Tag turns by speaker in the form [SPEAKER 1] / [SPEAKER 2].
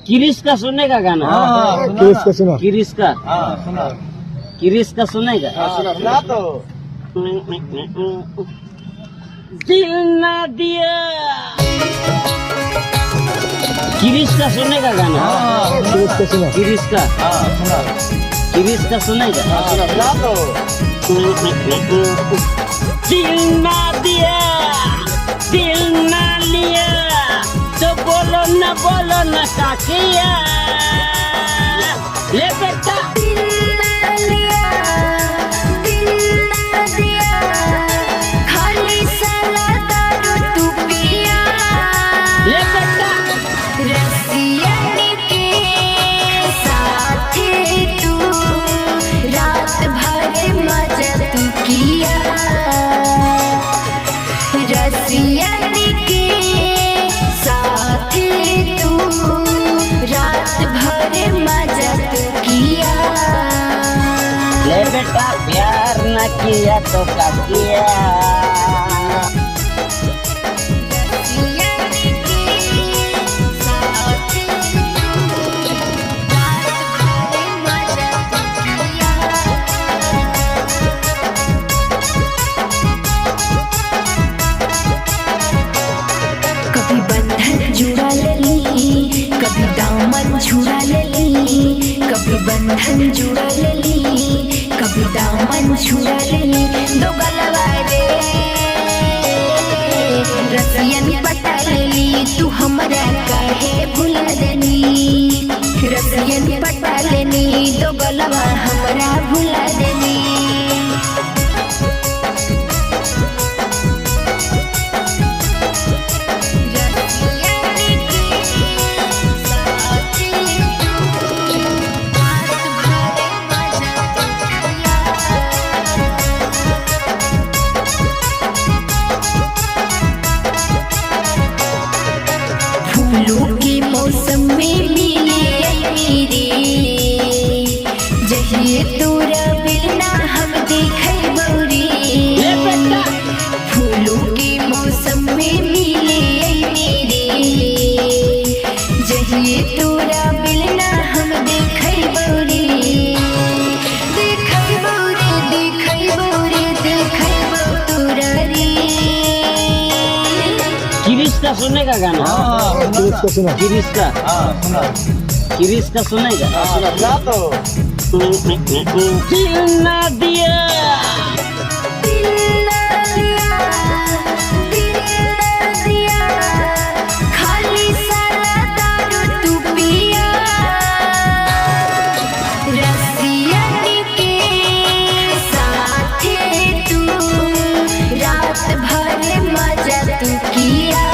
[SPEAKER 1] किरिश का सुनने का गाना।
[SPEAKER 2] किरिश का सुना।
[SPEAKER 1] किरिश का
[SPEAKER 3] सुना
[SPEAKER 1] किरिश का सुनेगा।
[SPEAKER 3] सुना तो
[SPEAKER 1] दिल ना दिया। किरिश का सुनने का गाना।
[SPEAKER 2] किरिश का सुना।
[SPEAKER 1] किरिश का
[SPEAKER 3] सुना
[SPEAKER 1] किरिश का सुनेगा।
[SPEAKER 3] सुना तो
[SPEAKER 1] दिल ना दिया दिल ना लिया तो बोलो ना क्या किया। ले बेटा ले बेटा ले बेटा प्यार न किया तो क्या किया।
[SPEAKER 4] कभी बंधन जुड़ा लेली, कभी दामन छुड़ा लेली, कभी बंधन जुड़ा लेली, कभी दामन छुड़ा लेली। दो गलवा रे रसियन पटा लेली, तू हमरा काहे भुला देनी। रसियन पटा लेनी, दो गलवा हमरा भुला देनी। फूलों के मौसम में मिले मेरे, जहिए तोरा बिना हम देखे बौरी।
[SPEAKER 1] ले बेटा
[SPEAKER 4] फूलों के मौसम में मिले मेरे, जहिए तोरा बिना हम देखे बौरी। देखे बौरी देखे बौरी देखे तोरा रे।
[SPEAKER 1] किरिश का सुनने का गाना।
[SPEAKER 2] किरिश का सुना।
[SPEAKER 1] किरिश का
[SPEAKER 3] सुना
[SPEAKER 1] किरिश का सुनेगा।
[SPEAKER 3] सुना तो
[SPEAKER 1] दिल ना दिया
[SPEAKER 4] खाली साला दारू तू पिया। रसियन के साथे तू रात भर मजा तू किया।